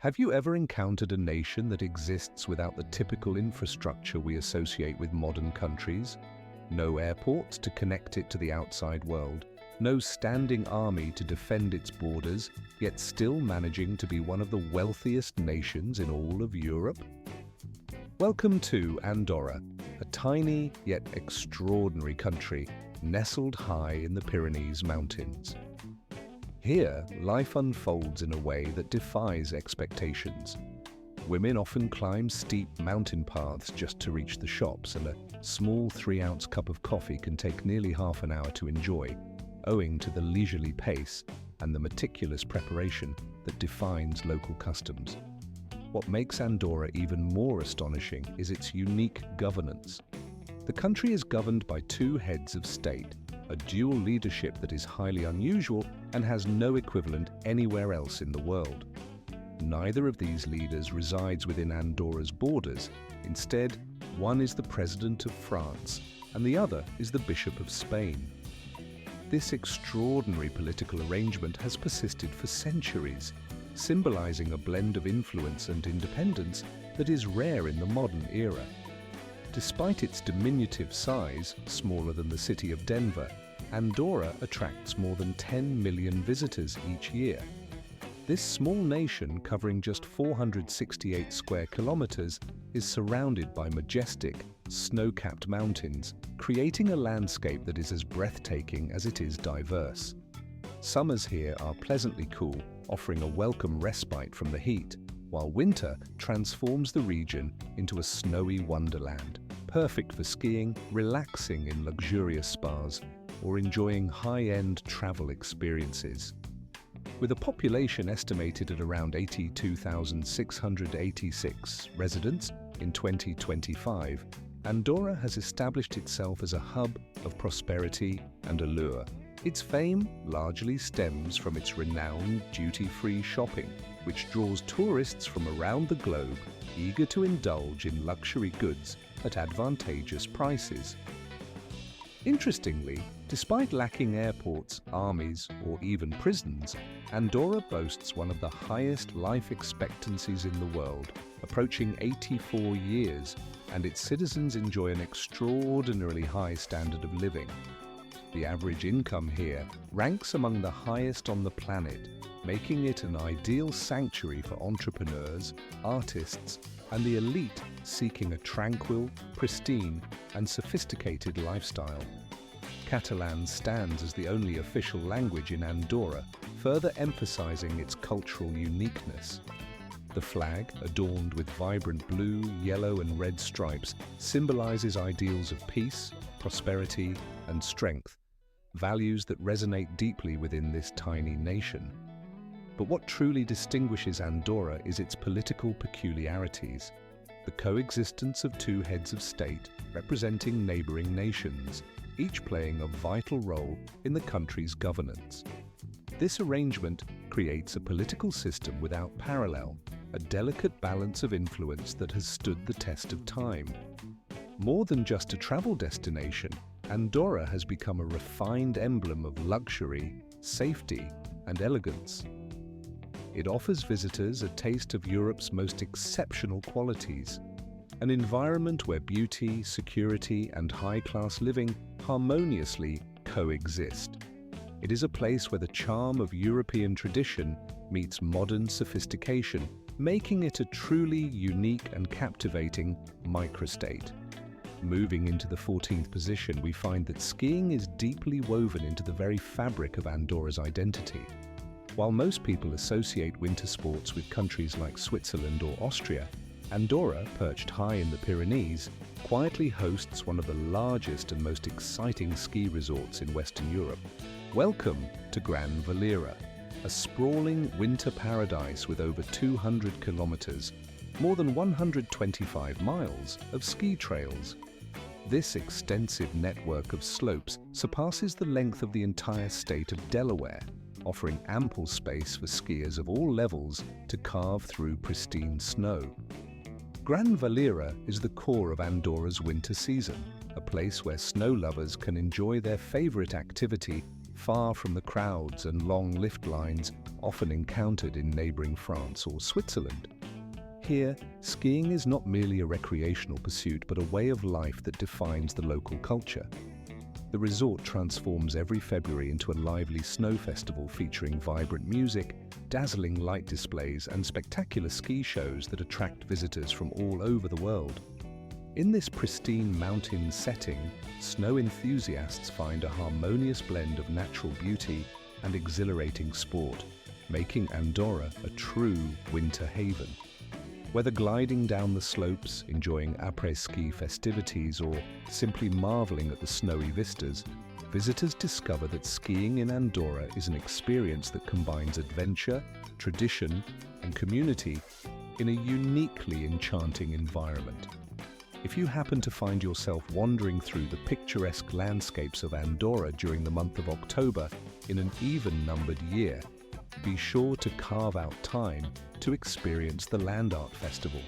Have you ever encountered a nation that exists without the typical infrastructure we associate with modern countries? No airports to connect it to the outside world, no standing army to defend its borders, yet still managing to be one of the wealthiest nations in all of Europe? Welcome to Andorra, a tiny yet extraordinary country nestled high in the Pyrenees Mountains. Here, life unfolds in a way that defies expectations. Women often climb steep mountain paths just to reach the shops, and a small 3-ounce cup of coffee can take nearly half an hour to enjoy, owing to the leisurely pace and the meticulous preparation that defines local customs. What makes Andorra even more astonishing is its unique governance. The country is governed by 2 heads of state, a dual leadership that is highly unusual and has no equivalent anywhere else in the world. Neither of these leaders resides within Andorra's borders. Instead, one is the President of France and the other is the Bishop of Spain. This extraordinary political arrangement has persisted for centuries, symbolizing a blend of influence and independence that is rare in the modern era. Despite its diminutive size, smaller than the city of Denver, Andorra attracts more than 10 million visitors each year. This small nation, covering just 468 square kilometers, is surrounded by majestic, snow-capped mountains, creating a landscape that is as breathtaking as it is diverse. Summers here are pleasantly cool, offering a welcome respite from the heat, while winter transforms the region into a snowy wonderland, perfect for skiing, relaxing in luxurious spas, or enjoying high-end travel experiences. With a population estimated at around 82,686 residents in 2025, Andorra has established itself as a hub of prosperity and allure. Its fame largely stems from its renowned duty-free shopping, which draws tourists from around the globe eager to indulge in luxury goods at advantageous prices. Interestingly, despite lacking airports, armies, or even prisons, Andorra boasts one of the highest life expectancies in the world, approaching 84 years, and its citizens enjoy an extraordinarily high standard of living. The average income here ranks among the highest on the planet, making it an ideal sanctuary for entrepreneurs, artists, and the elite seeking a tranquil, pristine, and sophisticated lifestyle. Catalan stands as the only official language in Andorra, further emphasizing its cultural uniqueness. The flag, adorned with vibrant blue, yellow, and red stripes, symbolizes ideals of peace, prosperity, and strength, values that resonate deeply within this tiny nation. But what truly distinguishes Andorra is its political peculiarities, the coexistence of 2 heads of state representing neighboring nations, each playing a vital role in the country's governance. This arrangement creates a political system without parallel, a delicate balance of influence that has stood the test of time. More than just a travel destination, Andorra has become a refined emblem of luxury, safety, and elegance. It offers visitors a taste of Europe's most exceptional qualities, an environment where beauty, security, and high-class living harmoniously coexist. It is a place where the charm of European tradition meets modern sophistication, making it a truly unique and captivating microstate. Moving into the 14th position, we find that skiing is deeply woven into the very fabric of Andorra's identity. While most people associate winter sports with countries like Switzerland or Austria, Andorra, perched high in the Pyrenees, quietly hosts one of the largest and most exciting ski resorts in Western Europe. Welcome to Gran Valira, a sprawling winter paradise with over 200 kilometers, more than 125 miles of ski trails. This extensive network of slopes surpasses the length of the entire state of Delaware, offering ample space for skiers of all levels to carve through pristine snow. Gran Valira is the core of Andorra's winter season, a place where snow lovers can enjoy their favorite activity far from the crowds and long lift lines often encountered in neighboring France or Switzerland. Here, skiing is not merely a recreational pursuit but a way of life that defines the local culture. The resort transforms every February into a lively snow festival featuring vibrant music, dazzling light displays, and spectacular ski shows that attract visitors from all over the world. In this pristine mountain setting, snow enthusiasts find a harmonious blend of natural beauty and exhilarating sport, making Andorra a true winter haven. Whether gliding down the slopes, enjoying après-ski festivities, or simply marveling at the snowy vistas, visitors discover that skiing in Andorra is an experience that combines adventure, tradition, and community in a uniquely enchanting environment. If you happen to find yourself wandering through the picturesque landscapes of Andorra during the month of October in an even-numbered year, be sure to carve out time to experience the Land Art Festival.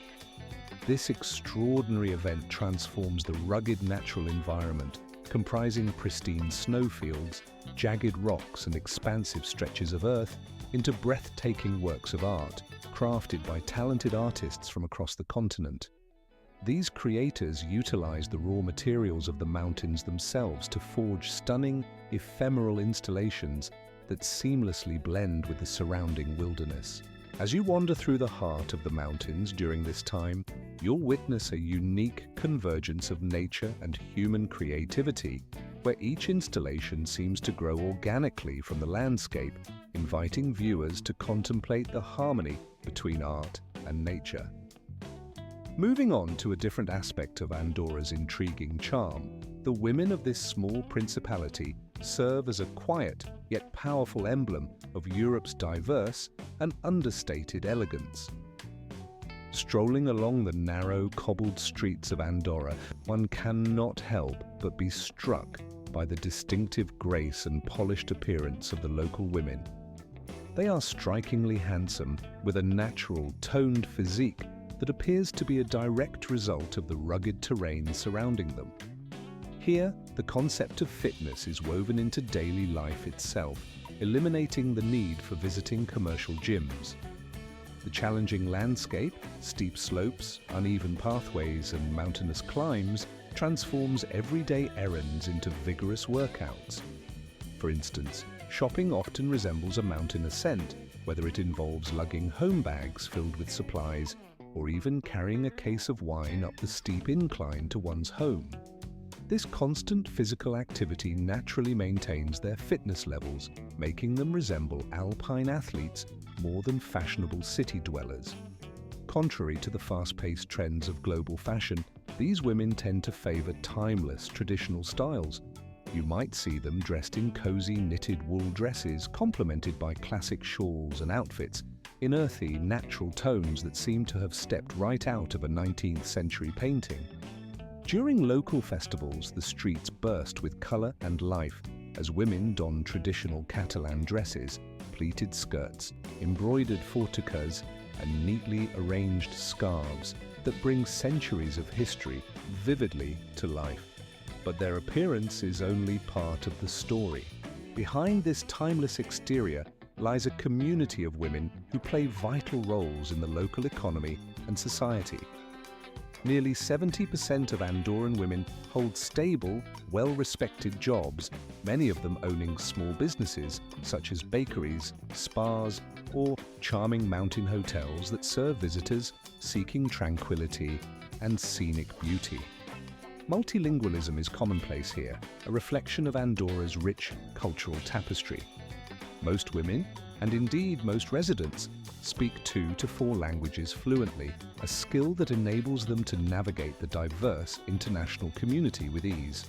This extraordinary event transforms the rugged natural environment, comprising pristine snowfields, jagged rocks, and expansive stretches of earth, into breathtaking works of art, crafted by talented artists from across the continent. These creators utilize the raw materials of the mountains themselves to forge stunning, ephemeral installations that seamlessly blend with the surrounding wilderness. As you wander through the heart of the mountains during this time, you'll witness a unique convergence of nature and human creativity, where each installation seems to grow organically from the landscape, inviting viewers to contemplate the harmony between art and nature. Moving on to a different aspect of Andorra's intriguing charm, the women of this small principality serve as a quiet yet powerful emblem of Europe's diverse and understated elegance. Strolling along the narrow, cobbled streets of Andorra, one cannot help but be struck by the distinctive grace and polished appearance of the local women. They are strikingly handsome, with a natural, toned physique that appears to be a direct result of the rugged terrain surrounding them. Here, the concept of fitness is woven into daily life itself, eliminating the need for visiting commercial gyms. The challenging landscape, steep slopes, uneven pathways, and mountainous climbs transforms everyday errands into vigorous workouts. For instance, shopping often resembles a mountain ascent, whether it involves lugging home bags filled with supplies or even carrying a case of wine up the steep incline to one's home. This constant physical activity naturally maintains their fitness levels, making them resemble alpine athletes more than fashionable city dwellers. Contrary to the fast-paced trends of global fashion, these women tend to favor timeless traditional styles. You might see them dressed in cozy knitted wool dresses complemented by classic shawls and outfits in earthy, natural tones that seem to have stepped right out of a 19th century painting. During local festivals, the streets burst with color and life as women don traditional Catalan dresses, pleated skirts, embroidered fartucas, and neatly arranged scarves that bring centuries of history vividly to life. But their appearance is only part of the story. Behind this timeless exterior lies a community of women who play vital roles in the local economy and society. Nearly 70% of Andorran women hold stable, well-respected jobs, many of them owning small businesses such as bakeries, spas, or charming mountain hotels that serve visitors seeking tranquility and scenic beauty. Multilingualism is commonplace here, a reflection of Andorra's rich cultural tapestry. Most women, and indeed most residents, speak 2 to 4 languages fluently, a skill that enables them to navigate the diverse international community with ease.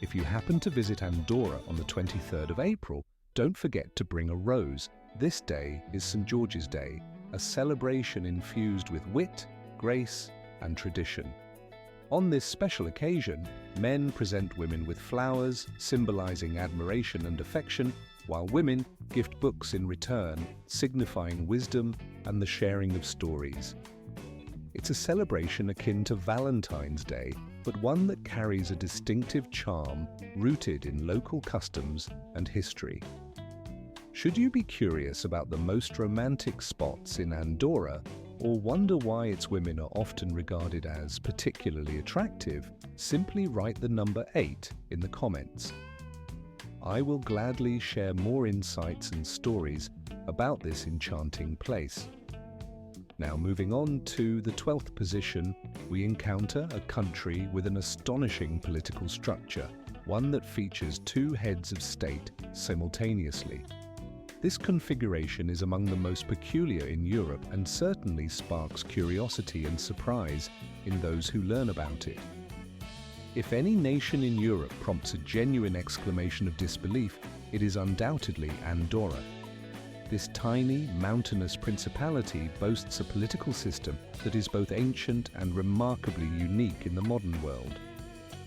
If you happen to visit Andorra on the 23rd of April, don't forget to bring a rose. This day is St. George's Day, a celebration infused with wit, grace, and tradition. On this special occasion, men present women with flowers, symbolizing admiration and affection, while women gift books in return, signifying wisdom and the sharing of stories. It's a celebration akin to Valentine's Day, but one that carries a distinctive charm rooted in local customs and history. Should you be curious about the most romantic spots in Andorra, or wonder why its women are often regarded as particularly attractive, simply write the number 8 in the comments. I will gladly share more insights and stories about this enchanting place. Now, moving on to the 12th position, we encounter a country with an astonishing political structure, one that features 2 heads of state simultaneously. This configuration is among the most peculiar in Europe and certainly sparks curiosity and surprise in those who learn about it. If any nation in Europe prompts a genuine exclamation of disbelief, it is undoubtedly Andorra. This tiny, mountainous principality boasts a political system that is both ancient and remarkably unique in the modern world.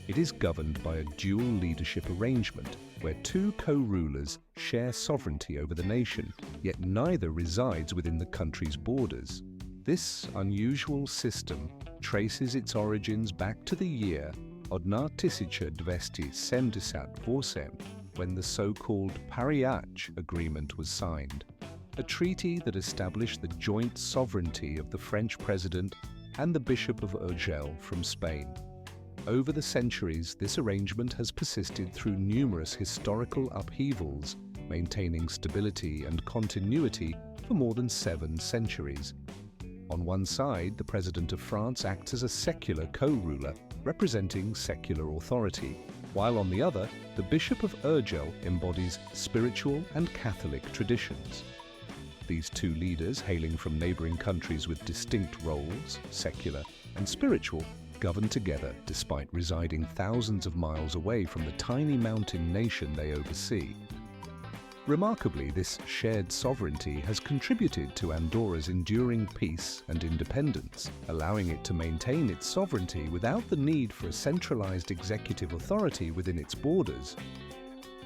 It is governed by a dual leadership arrangement, where 2 co-rulers share sovereignty over the nation, yet neither resides within the country's borders. This unusual system traces its origins back to the year 1278, when the so-called Pariach Agreement was signed, a treaty that established the joint sovereignty of the French president and the Bishop of Urgell from Spain. Over the centuries, this arrangement has persisted through numerous historical upheavals, maintaining stability and continuity for more than 7 centuries. On one side, the President of France acts as a secular co-ruler, representing secular authority, while on the other, the Bishop of Urgell embodies spiritual and Catholic traditions. These 2 leaders, hailing from neighboring countries with distinct roles, secular and spiritual, govern together despite residing thousands of miles away from the tiny mountain nation they oversee. Remarkably, this shared sovereignty has contributed to Andorra's enduring peace and independence, allowing it to maintain its sovereignty without the need for a centralized executive authority within its borders.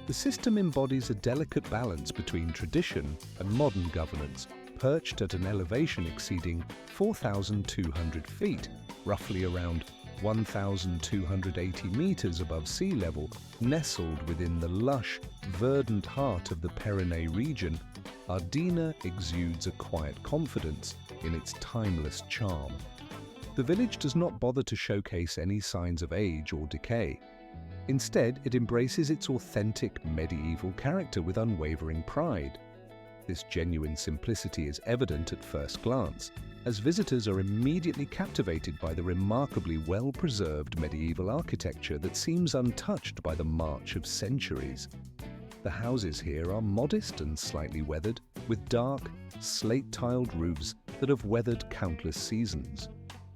The system embodies a delicate balance between tradition and modern governance, perched at an elevation exceeding 4,200 feet, roughly around 1,280 meters above sea level, nestled within the lush, verdant heart of the Pyrenees region. Ardina exudes a quiet confidence in its timeless charm. The village does not bother to showcase any signs of age or decay. Instead, it embraces its authentic medieval character with unwavering pride. This genuine simplicity is evident at first glance, as visitors are immediately captivated by the remarkably well-preserved medieval architecture that seems untouched by the march of centuries. The houses here are modest and slightly weathered, with dark, slate-tiled roofs that have weathered countless seasons.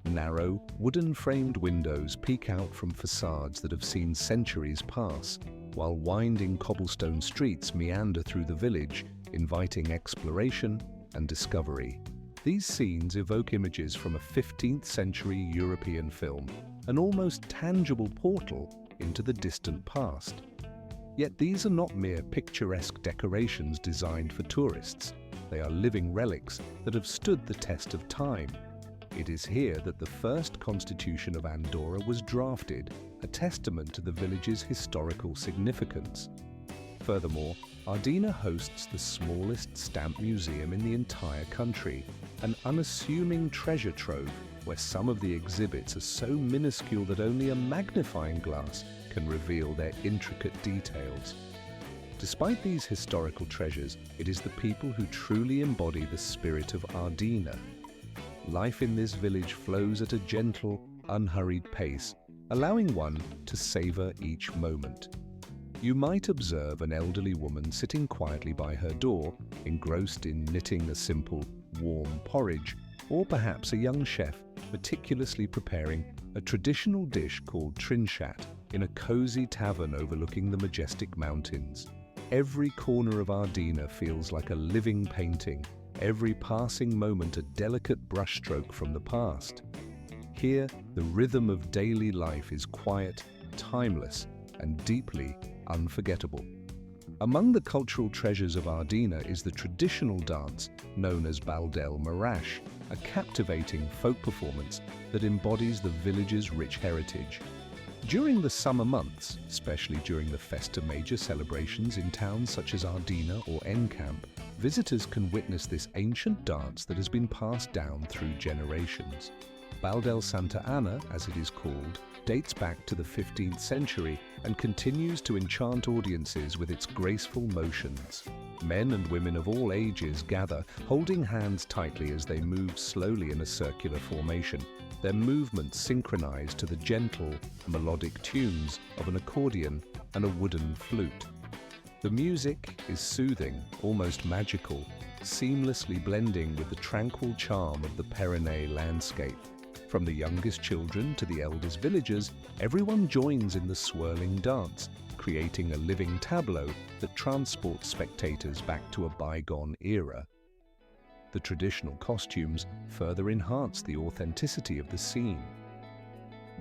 Narrow, wooden-framed windows peek out from facades that have seen centuries pass, while winding cobblestone streets meander through the village, inviting exploration and discovery. These scenes evoke images from a 15th century European film, an almost tangible portal into the distant past. Yet these are not mere picturesque decorations designed for tourists. They are living relics that have stood the test of time. It is here that the first constitution of Andorra was drafted, a testament to the village's historical significance. Furthermore, Ardina hosts the smallest stamp museum in the entire country, an unassuming treasure trove where some of the exhibits are so minuscule that only a magnifying glass can reveal their intricate details. Despite these historical treasures, it is the people who truly embody the spirit of Ardina. Life in this village flows at a gentle, unhurried pace, allowing one to savor each moment. You might observe an elderly woman sitting quietly by her door, engrossed in knitting a simple, warm porridge, or perhaps a young chef meticulously preparing a traditional dish called trinchat in a cozy tavern overlooking the majestic mountains. Every corner of Ardina feels like a living painting, every passing moment a delicate brushstroke from the past. Here, the rhythm of daily life is quiet, timeless, and deeply unforgettable. Among the cultural treasures of Ardina is the traditional dance known as Baldel Marash, a captivating folk performance that embodies the village's rich heritage. During the summer months, especially during the Festa Major celebrations in towns such as Ardina or Encamp, visitors can witness this ancient dance that has been passed down through generations. Bal del Santa Anna, as it is called, dates back to the 15th century and continues to enchant audiences with its graceful motions. Men and women of all ages gather, holding hands tightly as they move slowly in a circular formation, their movements synchronized to the gentle, melodic tunes of an accordion and a wooden flute. The music is soothing, almost magical, seamlessly blending with the tranquil charm of the Pyrenees landscape. From the youngest children to the eldest villagers, everyone joins in the swirling dance, creating a living tableau that transports spectators back to a bygone era. The traditional costumes further enhance the authenticity of the scene.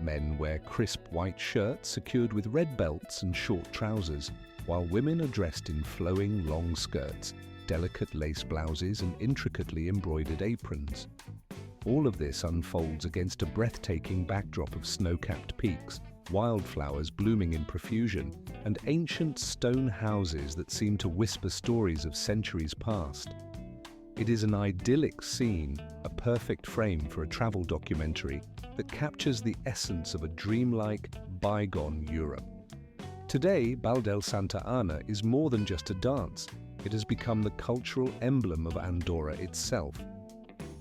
Men wear crisp white shirts secured with red belts and short trousers, while women are dressed in flowing long skirts, delicate lace blouses and intricately embroidered aprons. All of this unfolds against a breathtaking backdrop of snow-capped peaks, wildflowers blooming in profusion, and ancient stone houses that seem to whisper stories of centuries past. It is an idyllic scene, a perfect frame for a travel documentary that captures the essence of a dreamlike, bygone Europe. Today, Bal del Santa Anna is more than just a dance. It has become the cultural emblem of Andorra itself.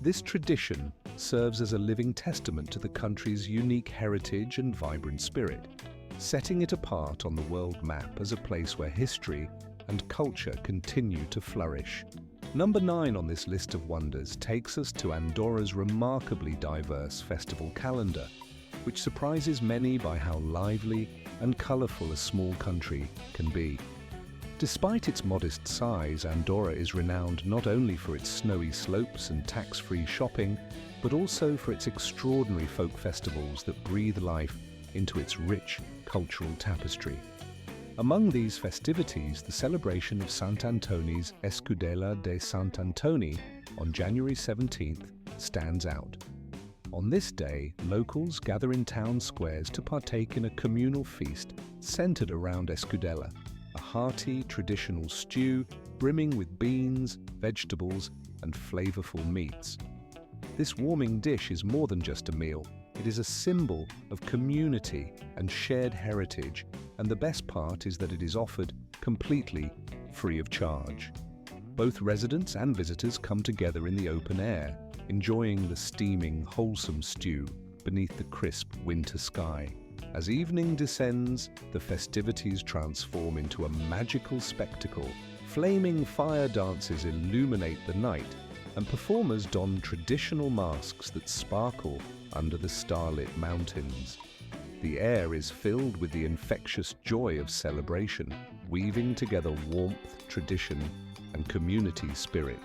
This tradition serves as a living testament to the country's unique heritage and vibrant spirit, setting it apart on the world map as a place where history and culture continue to flourish. Number 9 on this list of wonders takes us to Andorra's remarkably diverse festival calendar, which surprises many by how lively and colourful a small country can be. Despite its modest size, Andorra is renowned not only for its snowy slopes and tax-free shopping, but also for its extraordinary folk festivals that breathe life into its rich cultural tapestry. Among these festivities, the celebration of Sant Antoni's Escudella de Sant Antoni on January 17th stands out. On this day, locals gather in town squares to partake in a communal feast centered around Escudella, a hearty traditional stew brimming with beans, vegetables, and flavorful meats. This warming dish is more than just a meal. It is a symbol of community and shared heritage, and the best part is that it is offered completely free of charge. Both residents and visitors come together in the open air, enjoying the steaming, wholesome stew beneath the crisp winter sky. As evening descends, the festivities transform into a magical spectacle. Flaming fire dances illuminate the night, and performers don traditional masks that sparkle under the starlit mountains. The air is filled with the infectious joy of celebration, weaving together warmth, tradition, and community spirit.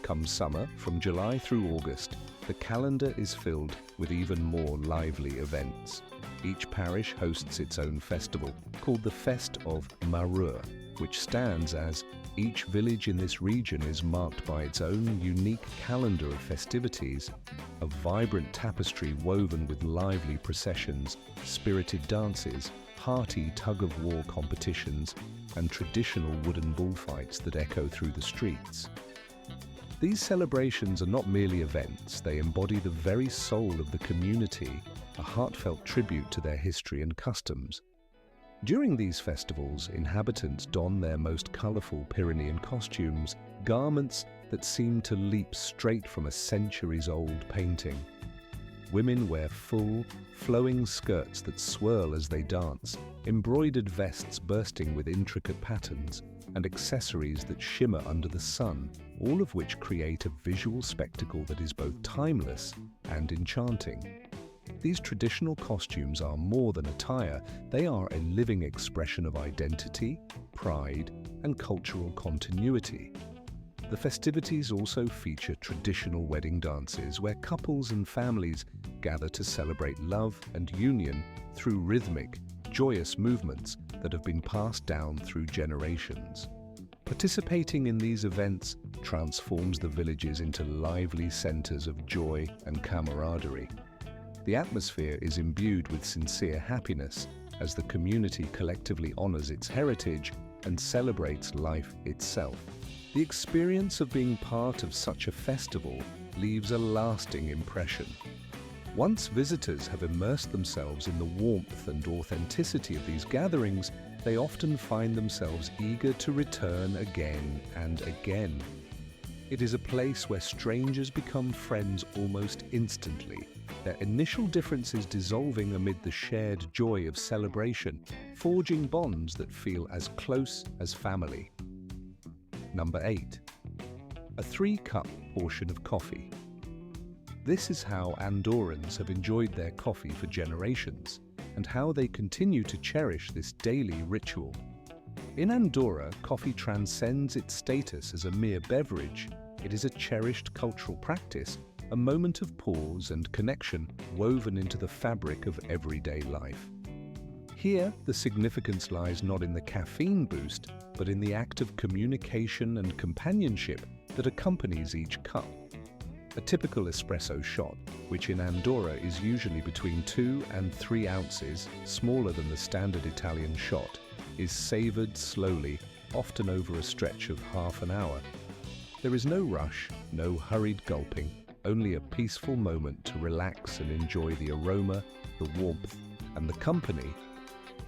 Come summer, from July through August, the calendar is filled with even more lively events. Each parish hosts its own festival, called the Fest of Marur, which stands as each village in this region is marked by its own unique calendar of festivities, a vibrant tapestry woven with lively processions, spirited dances, hearty tug-of-war competitions, and traditional wooden bullfights that echo through the streets. These celebrations are not merely events, they embody the very soul of the community, a heartfelt tribute to their history and customs. During these festivals, inhabitants don their most colourful Pyrenean costumes, garments that seem to leap straight from a centuries-old painting. Women wear full, flowing skirts that swirl as they dance, embroidered vests bursting with intricate patterns, and accessories that shimmer under the sun, all of which create a visual spectacle that is both timeless and enchanting. These traditional costumes are more than attire, they are a living expression of identity, pride, and cultural continuity. The festivities also feature traditional wedding dances where couples and families gather to celebrate love and union through rhythmic, joyous movements that have been passed down through generations. Participating in these events transforms the villages into lively centers of joy and camaraderie. The atmosphere is imbued with sincere happiness as the community collectively honors its heritage and celebrates life itself. The experience of being part of such a festival leaves a lasting impression. Once visitors have immersed themselves in the warmth and authenticity of these gatherings, they often find themselves eager to return again and again. It is a place where strangers become friends almost instantly, their initial differences dissolving amid the shared joy of celebration, forging bonds that feel as close as family. Number 8. A 3-cup portion of coffee. This is how Andorrans have enjoyed their coffee for generations, and how they continue to cherish this daily ritual. In Andorra, coffee transcends its status as a mere beverage. It is a cherished cultural practice, a moment of pause and connection woven into the fabric of everyday life. Here, the significance lies not in the caffeine boost, but in the act of communication and companionship that accompanies each cup. A typical espresso shot, which in Andorra is usually between 2 and 3 ounces, smaller than the standard Italian shot, is savoured slowly, often over a stretch of half an hour. There is no rush, no hurried gulping, only a peaceful moment to relax and enjoy the aroma, the warmth, and the company.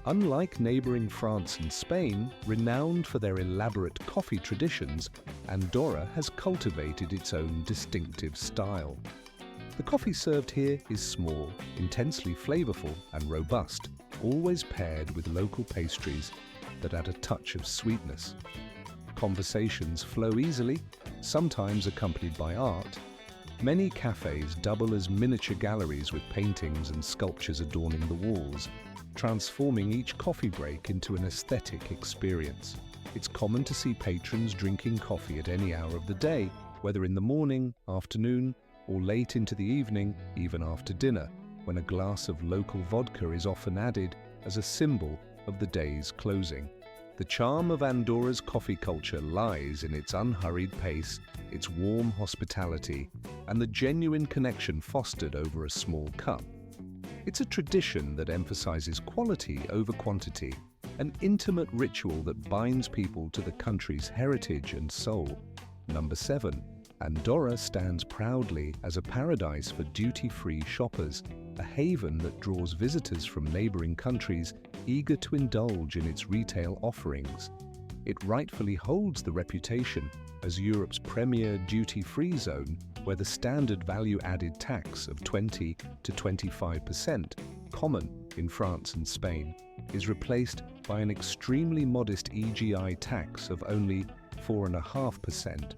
Unlike neighbouring France and Spain, renowned for their elaborate coffee traditions, Andorra has cultivated its own distinctive style. The coffee served here is small, intensely flavourful and robust, always paired with local pastries that add a touch of sweetness. Conversations flow easily, sometimes accompanied by art. Many cafes double as miniature galleries with paintings and sculptures adorning the walls, transforming each coffee break into an aesthetic experience. It's common to see patrons drinking coffee at any hour of the day, whether in the morning, afternoon, or late into the evening, even after dinner, when a glass of local vodka is often added as a symbol of the day's closing. The charm of Andorra's coffee culture lies in its unhurried pace, its warm hospitality, and the genuine connection fostered over a small cup. It's a tradition that emphasizes quality over quantity, an intimate ritual that binds people to the country's heritage and soul. Number 7. Andorra stands proudly as a paradise for duty-free shoppers, a haven that draws visitors from neighboring countries eager to indulge in its retail offerings. It rightfully holds the reputation as Europe's premier duty-free zone, where the standard value-added tax of 20 to 25%, common in France and Spain, is replaced by an extremely modest EGI tax of only 4.5%.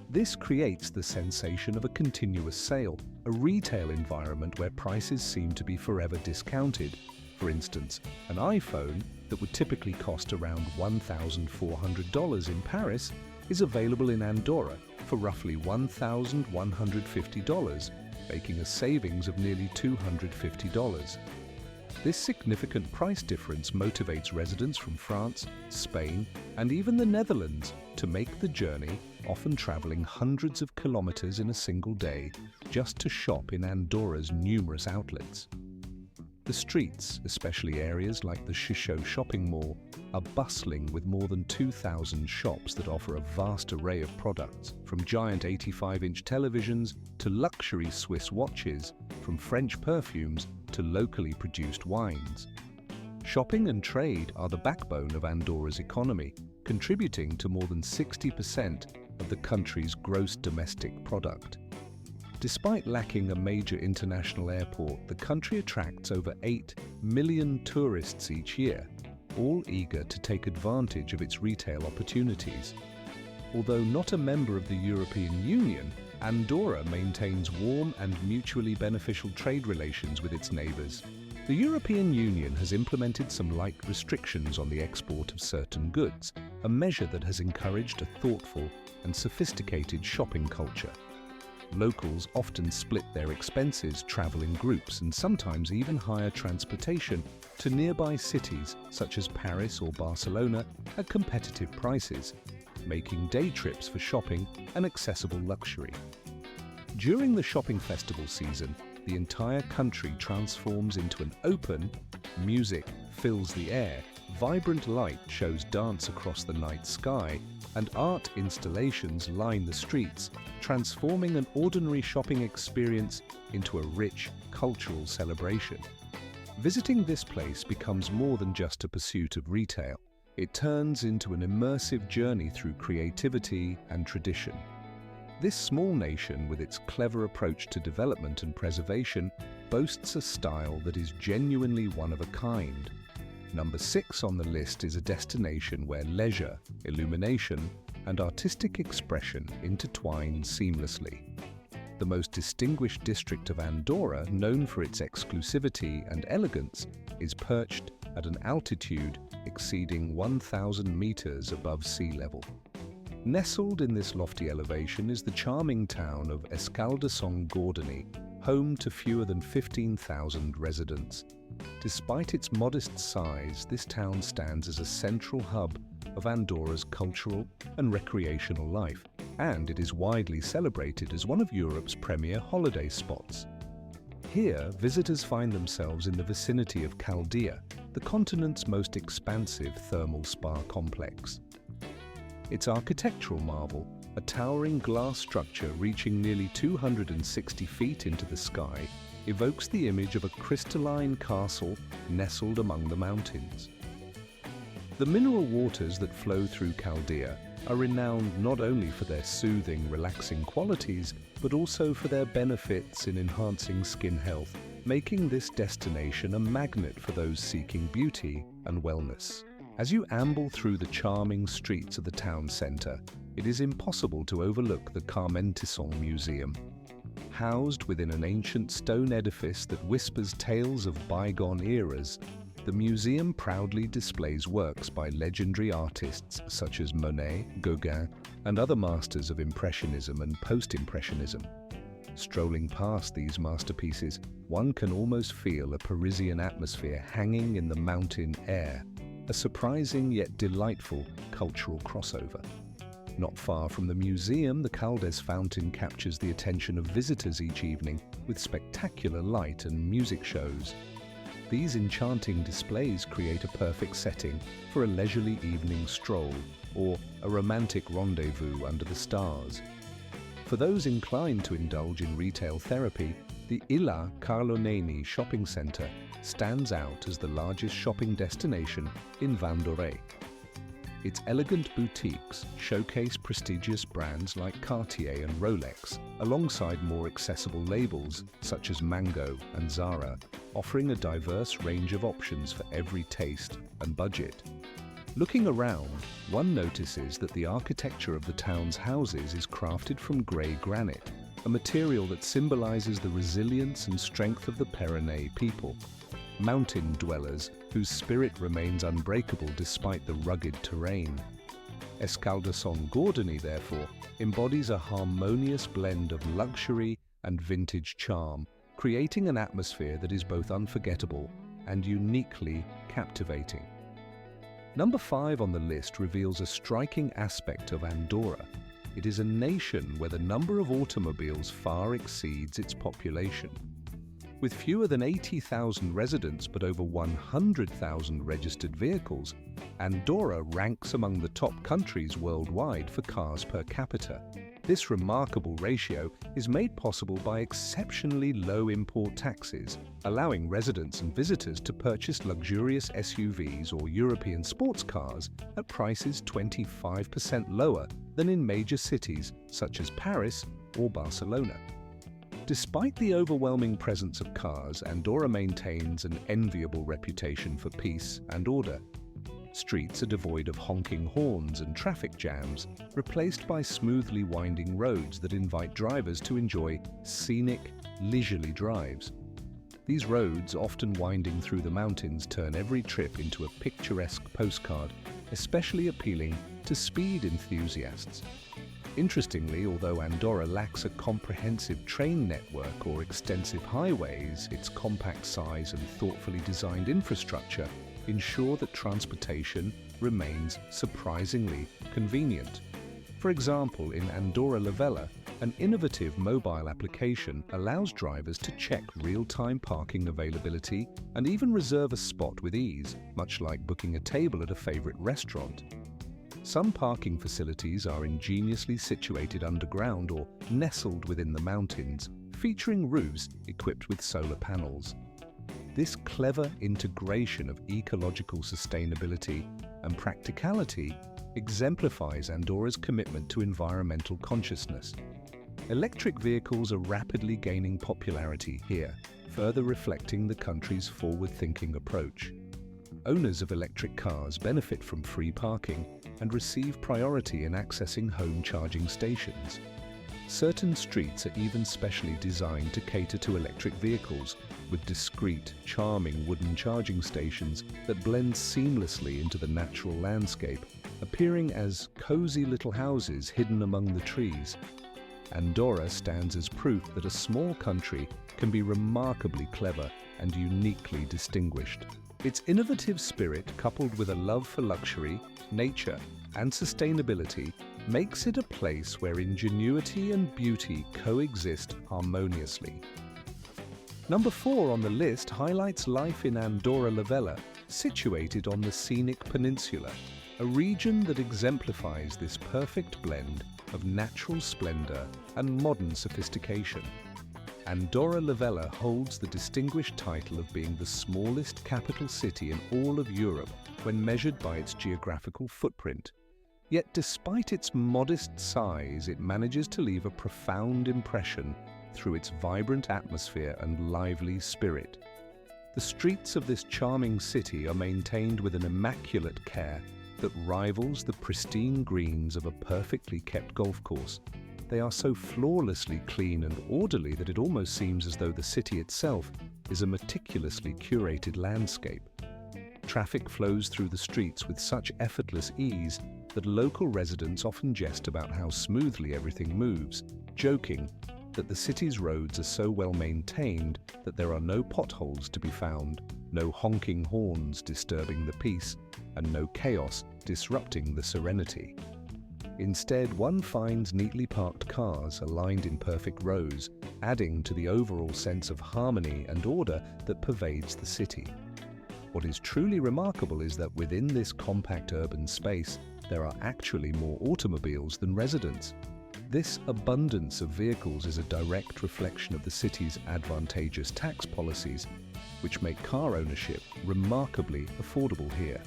This creates the sensation of a continuous sale, a retail environment where prices seem to be forever discounted. For instance, an iPhone that would typically cost around $1,400 in Paris is available in Andorra for roughly $1,150, making a savings of nearly $250. This significant price difference motivates residents from France, Spain, and even the Netherlands to make the journey, often traveling hundreds of kilometers in a single day, just to shop in Andorra's numerous outlets. The streets, especially areas like the Shisho shopping mall, are bustling with more than 2,000 shops that offer a vast array of products, from giant 85-inch televisions to luxury Swiss watches, from French perfumes to locally produced wines. Shopping and trade are the backbone of Andorra's economy, contributing to more than 60% of the country's gross domestic product. Despite lacking a major international airport, the country attracts over 8 million tourists each year, all eager to take advantage of its retail opportunities. Although not a member of the European Union, Andorra maintains warm and mutually beneficial trade relations with its neighbours. The European Union has implemented some light restrictions on the export of certain goods, a measure that has encouraged a thoughtful and sophisticated shopping culture. Locals often split their expenses, travel in groups, and sometimes even hire transportation to nearby cities such as Paris or Barcelona at competitive prices, making day trips for shopping an accessible luxury. During the shopping festival season, the entire country transforms into an open, music fills the air, vibrant light shows dance across the night sky, and art installations line the streets, transforming an ordinary shopping experience into a rich cultural celebration. Visiting this place becomes more than just a pursuit of retail. It turns into an immersive journey through creativity and tradition. This small nation, with its clever approach to development and preservation, boasts a style that is genuinely one of a kind. Number 6 on the list is a destination where leisure, illumination, and artistic expression intertwine seamlessly. The most distinguished district of Andorra, known for its exclusivity and elegance, is perched at an altitude exceeding 1,000 meters above sea level. Nestled in this lofty elevation is the charming town of Astonishing, home to fewer than 15,000 residents. Despite its modest size, this town stands as a central hub of Andorra's cultural and recreational life, and it is widely celebrated as one of Europe's premier holiday spots. Here, visitors find themselves in the vicinity of Caldea, the continent's most expansive thermal spa complex. Its architectural marvel, a towering glass structure reaching nearly 260 feet into the sky, evokes the image of a crystalline castle nestled among the mountains. The mineral waters that flow through Caldea are renowned not only for their soothing, relaxing qualities, but also for their benefits in enhancing skin health, making this destination a magnet for those seeking beauty and wellness. As you amble through the charming streets of the town centre, it is impossible to overlook the Carmentisson Museum. Housed within an ancient stone edifice that whispers tales of bygone eras, the museum proudly displays works by legendary artists such as Monet, Gauguin, and other masters of Impressionism and Post-Impressionism. Strolling past these masterpieces, one can almost feel a Parisian atmosphere hanging in the mountain air, a surprising yet delightful cultural crossover. Not far from the museum, the Caldes fountain captures the attention of visitors each evening with spectacular light and music shows. These enchanting displays create a perfect setting for a leisurely evening stroll or a romantic rendezvous under the stars. For those inclined to indulge in retail therapy, the Illa Carloneni shopping centre stands out as the largest shopping destination in Vendôme. Its elegant boutiques showcase prestigious brands like Cartier and Rolex, alongside more accessible labels such as Mango and Zara, offering a diverse range of options for every taste and budget. Looking around, one notices that the architecture of the town's houses is crafted from grey granite, a material that symbolizes the resilience and strength of the Pyrenees people, mountain dwellers whose spirit remains unbreakable despite the rugged terrain. Escaldes-en-Gordony, therefore, embodies a harmonious blend of luxury and vintage charm, creating an atmosphere that is both unforgettable and uniquely captivating. Number 5 on the list reveals a striking aspect of Andorra. It is a nation where the number of automobiles far exceeds its population. With fewer than 80,000 residents but over 100,000 registered vehicles, Andorra ranks among the top countries worldwide for cars per capita. This remarkable ratio is made possible by exceptionally low import taxes, allowing residents and visitors to purchase luxurious SUVs or European sports cars at prices 25% lower than in major cities such as Paris or Barcelona. Despite the overwhelming presence of cars, Andorra maintains an enviable reputation for peace and order. Streets are devoid of honking horns and traffic jams, replaced by smoothly winding roads that invite drivers to enjoy scenic, leisurely drives. These roads, often winding through the mountains, turn every trip into a picturesque postcard, especially appealing to speed enthusiasts. Interestingly, although Andorra lacks a comprehensive train network or extensive highways, its compact size and thoughtfully designed infrastructure ensure that transportation remains surprisingly convenient. For example, in Andorra la Vella, an innovative mobile application allows drivers to check real-time parking availability and even reserve a spot with ease, much like booking a table at a favorite restaurant. Some parking facilities are ingeniously situated underground or nestled within the mountains, featuring roofs equipped with solar panels. This clever integration of ecological sustainability and practicality exemplifies Andorra's commitment to environmental consciousness. Electric vehicles are rapidly gaining popularity here, further reflecting the country's forward-thinking approach. Owners of electric cars benefit from free parking and receive priority in accessing home charging stations. Certain streets are even specially designed to cater to electric vehicles, with discreet, charming wooden charging stations that blend seamlessly into the natural landscape, appearing as cozy little houses hidden among the trees. Andorra stands as proof that a small country can be remarkably clever and uniquely distinguished. Its innovative spirit, coupled with a love for luxury, nature, and sustainability, makes it a place where ingenuity and beauty coexist harmoniously. Number 4 on the list highlights life in Andorra la Vella, situated on the scenic peninsula, a region that exemplifies this perfect blend of natural splendor and modern sophistication. Andorra la Vella holds the distinguished title of being the smallest capital city in all of Europe when measured by its geographical footprint. Yet despite its modest size, it manages to leave a profound impression through its vibrant atmosphere and lively spirit. The streets of this charming city are maintained with an immaculate care that rivals the pristine greens of a perfectly kept golf course. They are so flawlessly clean and orderly that it almost seems as though the city itself is a meticulously curated landscape. Traffic flows through the streets with such effortless ease that local residents often jest about how smoothly everything moves, joking that the city's roads are so well maintained that there are no potholes to be found, no honking horns disturbing the peace, and no chaos disrupting the serenity. Instead, one finds neatly parked cars aligned in perfect rows, adding to the overall sense of harmony and order that pervades the city. What is truly remarkable is that within this compact urban space, there are actually more automobiles than residents. This abundance of vehicles is a direct reflection of the city's advantageous tax policies, which make car ownership remarkably affordable here.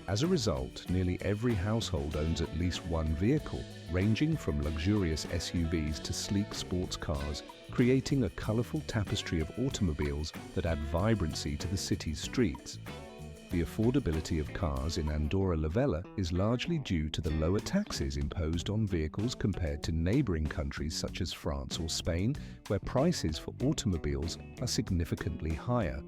As a result, nearly every household owns at least one vehicle, ranging from luxurious SUVs to sleek sports cars, creating a colourful tapestry of automobiles that add vibrancy to the city's streets. The affordability of cars in Andorra la Vella is largely due to the lower taxes imposed on vehicles compared to neighbouring countries such as France or Spain, where prices for automobiles are significantly higher.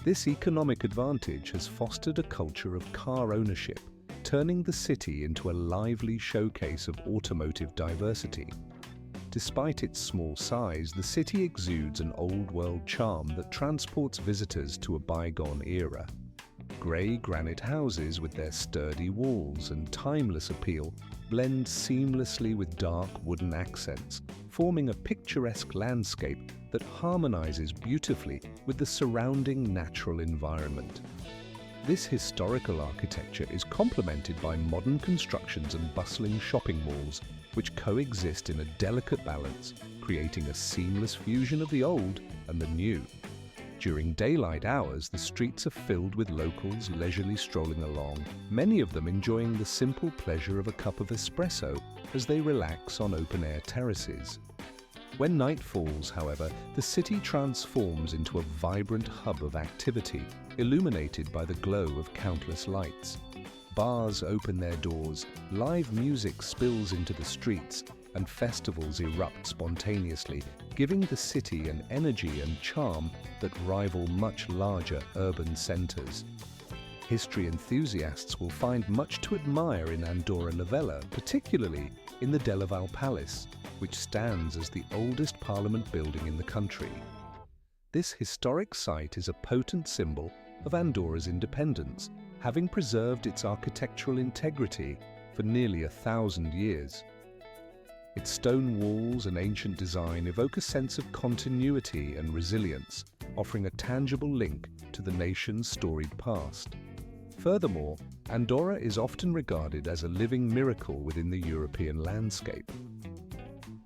This economic advantage has fostered a culture of car ownership, turning the city into a lively showcase of automotive diversity. Despite its small size, the city exudes an old-world charm that transports visitors to a bygone era. Grey granite houses with their sturdy walls and timeless appeal blend seamlessly with dark wooden accents, forming a picturesque landscape that harmonizes beautifully with the surrounding natural environment. This historical architecture is complemented by modern constructions and bustling shopping malls, which coexist in a delicate balance, creating a seamless fusion of the old and the new. During daylight hours, the streets are filled with locals leisurely strolling along, many of them enjoying the simple pleasure of a cup of espresso as they relax on open-air terraces. When night falls, however, the city transforms into a vibrant hub of activity, illuminated by the glow of countless lights. Bars open their doors, live music spills into the streets, and festivals erupt spontaneously, giving the city an energy and charm that rival much larger urban centres. History enthusiasts will find much to admire in Andorra la Vella, particularly in the Delaval Palace, which stands as the oldest parliament building in the country. This historic site is a potent symbol of Andorra's independence, having preserved its architectural integrity for nearly 1,000 years. Its stone walls and ancient design evoke a sense of continuity and resilience, offering a tangible link to the nation's storied past. Furthermore, Andorra is often regarded as a living miracle within the European landscape.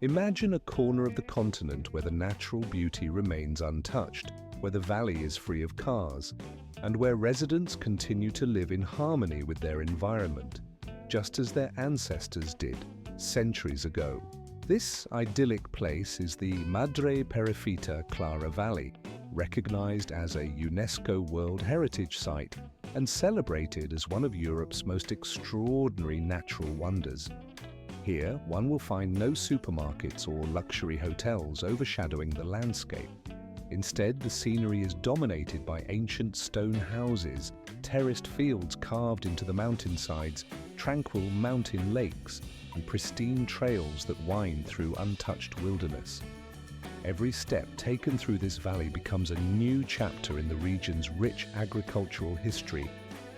Imagine a corner of the continent where the natural beauty remains untouched, where the valley is free of cars, and where residents continue to live in harmony with their environment, just as their ancestors did centuries ago. This idyllic place is the Madre Perafita Clara Valley, recognized as a UNESCO World Heritage Site and celebrated as one of Europe's most extraordinary natural wonders. Here, one will find no supermarkets or luxury hotels overshadowing the landscape. Instead, the scenery is dominated by ancient stone houses, terraced fields carved into the mountainsides, tranquil mountain lakes, and pristine trails that wind through untouched wilderness. Every step taken through this valley becomes a new chapter in the region's rich agricultural history,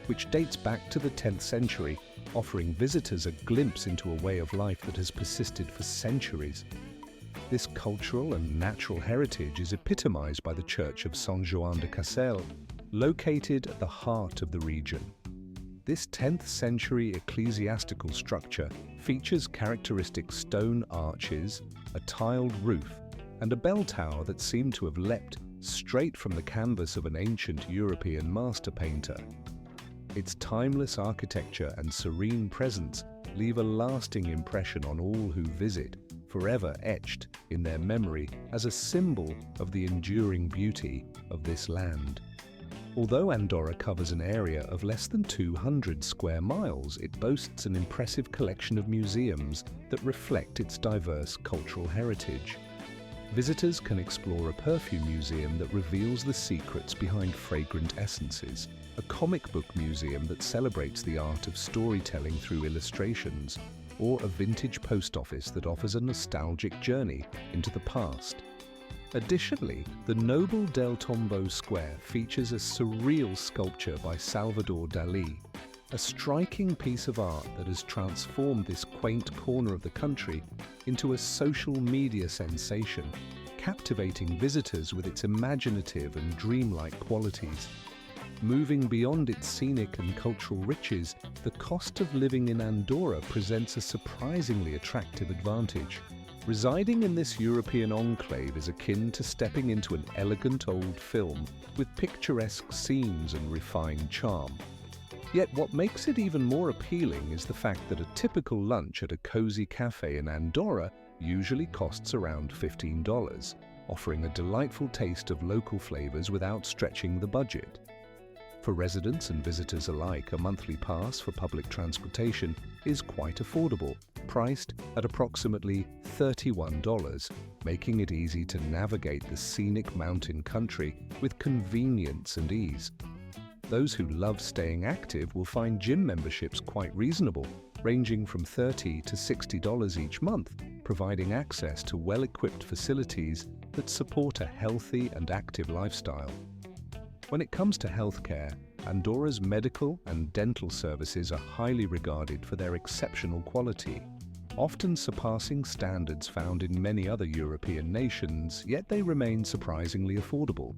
which dates back to the 10th century, offering visitors a glimpse into a way of life that has persisted for centuries. This cultural and natural heritage is epitomized by the Church of San Joan de Cassel, located at the heart of the region. This 10th century ecclesiastical structure features characteristic stone arches, a tiled roof, and a bell tower that seem to have leapt straight from the canvas of an ancient European master painter. Its timeless architecture and serene presence leave a lasting impression on all who visit, forever etched in their memory as a symbol of the enduring beauty of this land. Although Andorra covers an area of less than 200 square miles, it boasts an impressive collection of museums that reflect its diverse cultural heritage. Visitors can explore a perfume museum that reveals the secrets behind fragrant essences, a comic book museum that celebrates the art of storytelling through illustrations, or a vintage post office that offers a nostalgic journey into the past. Additionally, the Noble del Tombo Square features a surreal sculpture by Salvador Dalí, a striking piece of art that has transformed this quaint corner of the country into a social media sensation, captivating visitors with its imaginative and dreamlike qualities. Moving beyond its scenic and cultural riches, the cost of living in Andorra presents a surprisingly attractive advantage. Residing in this European enclave is akin to stepping into an elegant old film with picturesque scenes and refined charm. Yet what makes it even more appealing is the fact that a typical lunch at a cozy cafe in Andorra usually costs around $15, offering a delightful taste of local flavors without stretching the budget. For residents and visitors alike, a monthly pass for public transportation is quite affordable, priced at approximately $31, making it easy to navigate the scenic mountain country with convenience and ease. Those who love staying active will find gym memberships quite reasonable, ranging from $30 to $60 each month, providing access to well-equipped facilities that support a healthy and active lifestyle. When it comes to healthcare, Andorra's medical and dental services are highly regarded for their exceptional quality, often surpassing standards found in many other European nations, yet they remain surprisingly affordable.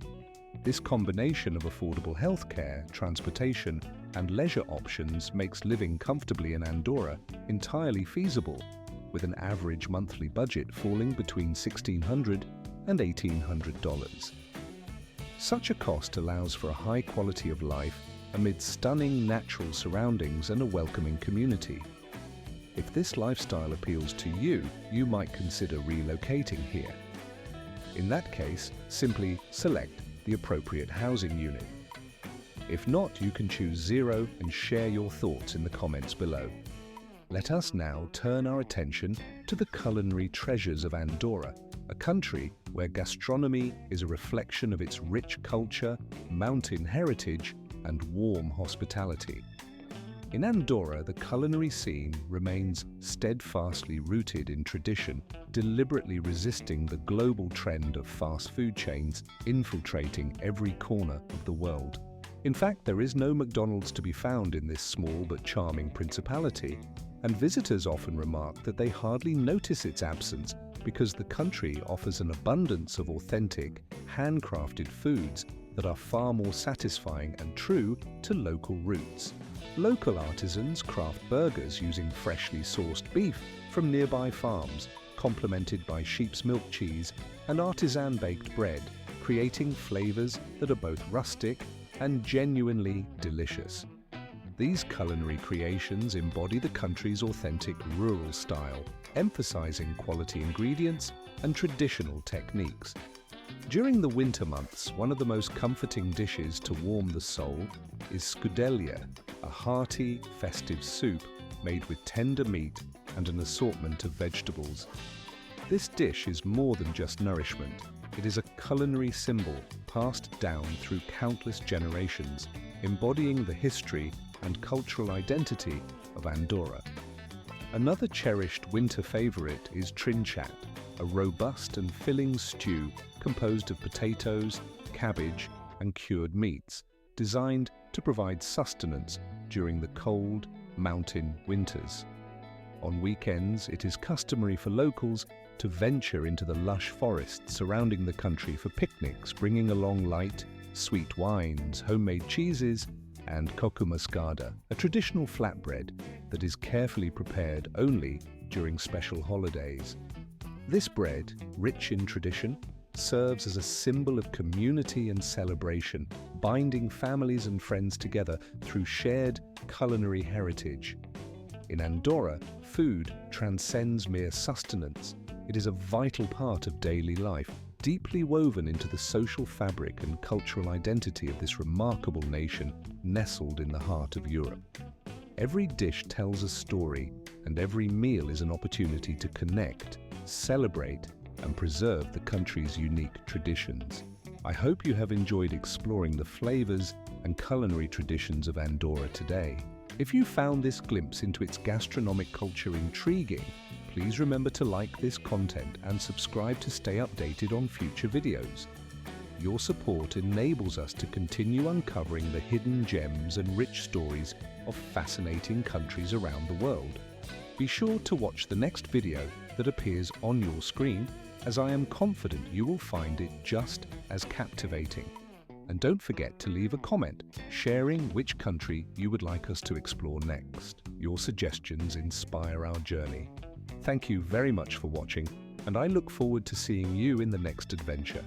This combination of affordable healthcare, transportation, and leisure options makes living comfortably in Andorra entirely feasible, with an average monthly budget falling between $1,600 and $1,800. Such a cost allows for a high quality of life amid stunning natural surroundings and a welcoming community. If this lifestyle appeals to you, you might consider relocating here. In that case, simply select the appropriate housing unit. If not, you can choose zero and share your thoughts in the comments below. Let us now turn our attention to the culinary treasures of Andorra, a country where gastronomy is a reflection of its rich culture, mountain heritage, and warm hospitality. In Andorra, the culinary scene remains steadfastly rooted in tradition, deliberately resisting the global trend of fast food chains infiltrating every corner of the world. In fact, there is no McDonald's to be found in this small but charming principality, and visitors often remark that they hardly notice its absence because the country offers an abundance of authentic, handcrafted foods that are far more satisfying and true to local roots. Local artisans craft burgers using freshly sourced beef from nearby farms, complemented by sheep's milk cheese and artisan-baked bread, creating flavors that are both rustic and genuinely delicious. These culinary creations embody the country's authentic rural style, emphasizing quality ingredients and traditional techniques. During the winter months, one of the most comforting dishes to warm the soul is scudelia, a hearty, festive soup made with tender meat and an assortment of vegetables. This dish is more than just nourishment. It is a culinary symbol passed down through countless generations, embodying the history and cultural identity of Andorra. Another cherished winter favorite is trinchat, a robust and filling stew composed of potatoes, cabbage, and cured meats, designed to provide sustenance during the cold, mountain winters. On weekends, it is customary for locals to venture into the lush forests surrounding the country for picnics, bringing along light, sweet wines, homemade cheeses, and coco mascada, a traditional flatbread that is carefully prepared only during special holidays. This bread, rich in tradition, serves as a symbol of community and celebration, binding families and friends together through shared culinary heritage. In Andorra, food transcends mere sustenance. It is a vital part of daily life, deeply woven into the social fabric and cultural identity of this remarkable nation nestled in the heart of Europe. Every dish tells a story, and every meal is an opportunity to connect, celebrate, and preserve the country's unique traditions. I hope you have enjoyed exploring the flavors and culinary traditions of Andorra today. If you found this glimpse into its gastronomic culture intriguing, please remember to like this content and subscribe to stay updated on future videos. Your support enables us to continue uncovering the hidden gems and rich stories of fascinating countries around the world. Be sure to watch the next video that appears on your screen, as I am confident you will find it just as captivating. And don't forget to leave a comment sharing which country you would like us to explore next. Your suggestions inspire our journey. Thank you very much for watching, and I look forward to seeing you in the next adventure.